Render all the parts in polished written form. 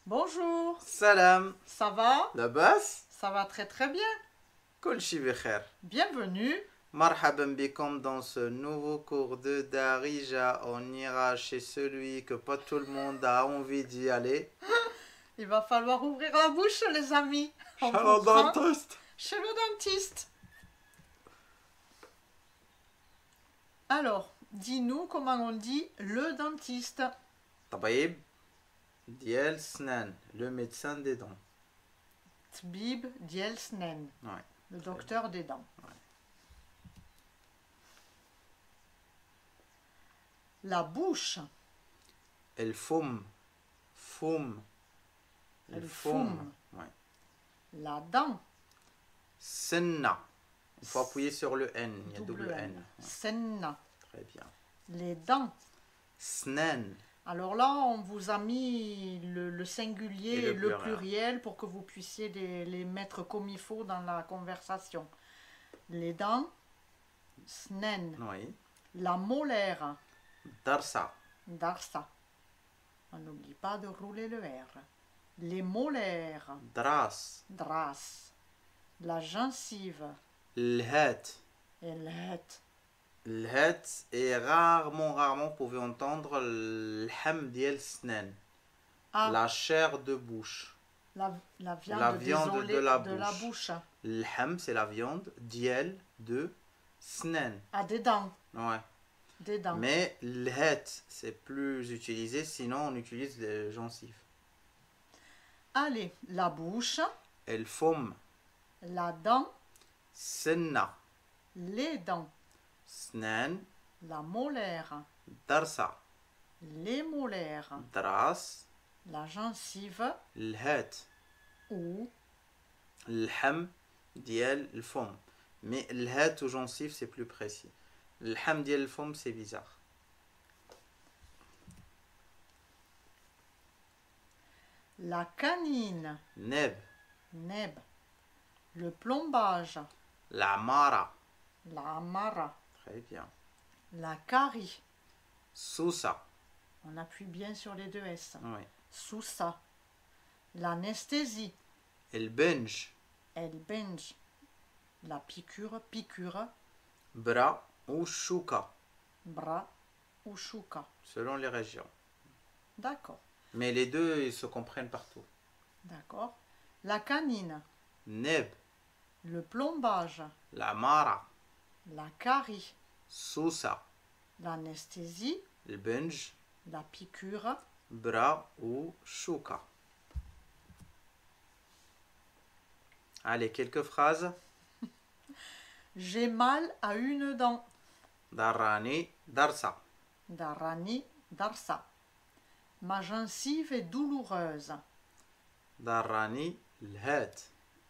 Bonjour, Salam, ça va? labas, Ça va très très bien. kol shi bikhair. Bienvenue. Marhaban bikom dans ce nouveau cours de Darija. On ira chez celui que pas tout le monde a envie d'y aller. Il va falloir ouvrir la bouche, les amis. On vous Shalom prend dentiste. chez le dentiste. Alors, dis-nous comment on dit le dentiste. Tabib, diel snan, le médecin des dents. Tbib Dielsnen, Ouais. le docteur des dents. Ouais. La bouche. El foum, foum, El foum. Ouais. La dent. Senna. Il faut appuyer sur le N. Il y a double N. Ouais. Senna. Très bien. Les dents. Snan. Alors là, on vous a mis le singulier Et et le le pluriel. pluriel pour que vous puissiez les mettre comme il faut dans la conversation. Les dents, snen. Oui. La molaire, Darsa. darsa. On n'oublie pas de rouler le R. Les molaires, Dras. dras. La gencive, L'het. elhet. L'het est rarement, vous pouvez entendre l'ham diel snen. Ah, La chair de bouche. la viande, la viande désolé, de la bouche. L'ham, c'est la viande. Diel de snen. Ah, des dents, Ouais. des dents. Mais l'het, c'est plus utilisé, sinon on utilise les gencives. Allez, la bouche, El foum, la dent, senna, les dents. snen, La molaire, darsa, les molaires, dras, la gencive l'het. ou الحم ديال الفم mais الهات ou gencive c'est plus précis الحم ديال الفم c'est bizarre la canine, نب neb, le plombage, العمارة la amara, très bien la carie. سوسة On appuie bien sur les deux S. oui Sousa, l'anesthésie, البنج el benj, la piqûre, piqûre, برا ou chouka bras ou chouka. selon les régions D'accord, mais les deux ils se comprennent partout d'accord. La canine, نب le plombage, العمارة la carie, سوسة l'anesthésie, البنج la piqûre, برا ou chouka allez quelques phrases j'ai mal à une dent. darani darsa Darani, darsa. Ma gencive est douloureuse. darani الهات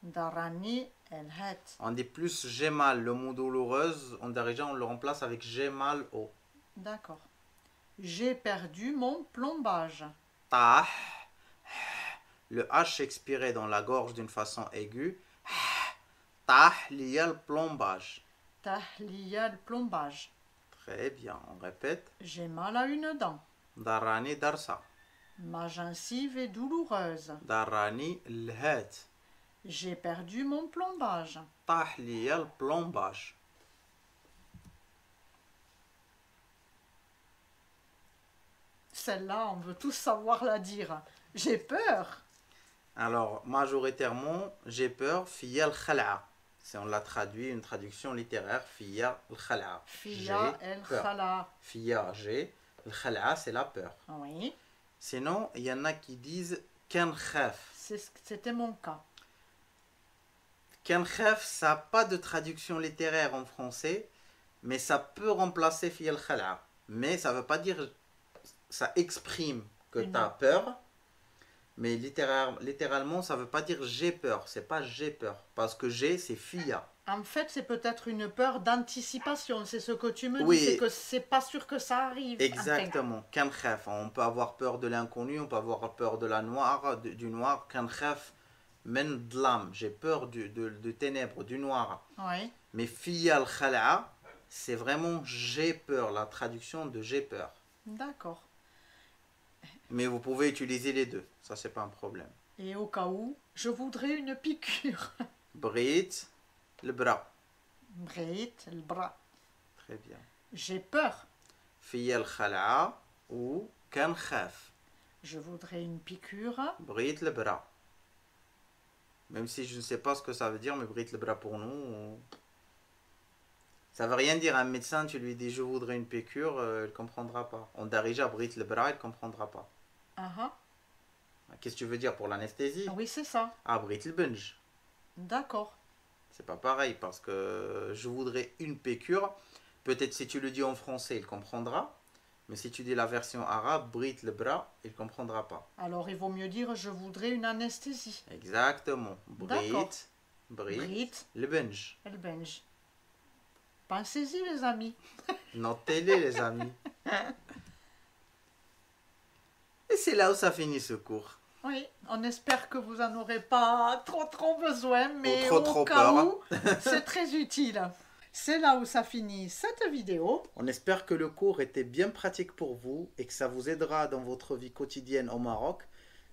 Darani, elhet. On dit plus j'ai mal, le mot douloureuse, on on le remplace avec j'ai mal au. D'accord. J'ai perdu mon plombage. Tah, le H expiré dans la gorge d'une façon aiguë. Tah, lié le plombage. Tahliya, le plombage. Très bien, on répète. J'ai mal à une dent. Darani darsa. Ma gencive est douloureuse. Darani l'het. J'ai perdu mon plombage. Tah, lié le plombage. Celle-là, on veut tous savoir la dire. J'ai peur. Alors, majoritairement, j'ai peur, fiya al-khal'a. Si on l'a traduit, une traduction littéraire, fiya al-khal'a. Fiya el peur. khala. Fiya, j'ai. Al-khal'a, c'est la peur. Oui, Sinon, il y en a qui disent Ken khaf. c'était mon cas. Ken khaf, ça n'a pas de traduction littéraire en français, mais ça peut remplacer fi al khala. Mais ça ne veut pas dire. Ça exprime que tu as peur, mais littéralement, ça ne veut pas dire j'ai peur. C'est pas j'ai peur. Parce que j'ai, c'est fiya. En fait, c'est peut-être une peur d'anticipation. C'est ce que tu me Oui. dis. C'est que c'est pas sûr que ça arrive. Exactement. Ken khaf. On peut avoir peur de l'inconnu, on peut avoir peur de la noire, du noir. Ken khaf. Men dlam, j'ai peur de ténèbres, du noir. Oui. Mais fiya al khala, c'est vraiment j'ai peur, la traduction de j'ai peur. D'accord. Mais vous pouvez utiliser les deux. Ça, c'est pas un problème. Et au cas où, je voudrais une piqûre. Brit, le bras. Brit, le bras. Très bien. J'ai peur. في الخلعة ou كنخاف. Je voudrais une piqûre. Brit le bras. Même si je ne sais pas ce que ça veut dire, mais brit le bras pour nous. Ça veut rien dire à un médecin, tu lui dis je voudrais une piqûre, il ne comprendra pas. On darija brit le bras, il ne comprendra pas. Qu'est-ce que tu veux dire pour l'anesthésie? Oui, c'est ça. Ah, brit le benj. D'accord. C'est pas pareil parce que je voudrais une piqûre. Peut-être si tu le dis en français, il comprendra. Mais si tu dis la version arabe, brit le bras, il ne comprendra pas. Alors il vaut mieux dire je voudrais une anesthésie. Exactement. Brit, Brit, le benj. le benj. Pensez-y les amis. Notez-les les amis. Et c'est là où ça finit ce cours. Oui, on espère que vous n'en aurez pas trop besoin, mais trop au cas peur. où, c'est très utile. C'est là où ça finit cette vidéo. On espère que le cours était bien pratique pour vous et que ça vous aidera dans votre vie quotidienne au Maroc,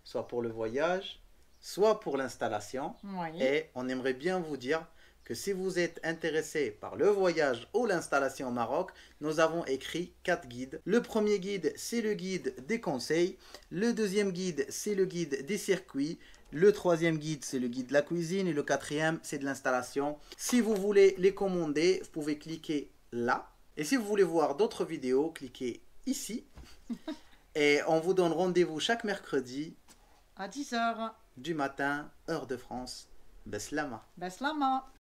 soit pour le voyage, soit pour l'installation. Oui. Et on aimerait bien vous dire que si vous êtes intéressé par le voyage ou l'installation au Maroc, nous avons écrit 4 guides. Le premier guide, c'est le guide des conseils. Le deuxième guide, c'est le guide des circuits. Le troisième guide, c'est le guide de la cuisine. Et le quatrième, c'est de l'installation. Si vous voulez les commander, vous pouvez cliquer là. Et si vous voulez voir d'autres vidéos, cliquez ici. Et on vous donne rendez-vous chaque mercredi à 10 h du matin, heure de France. Beslama. Beslama.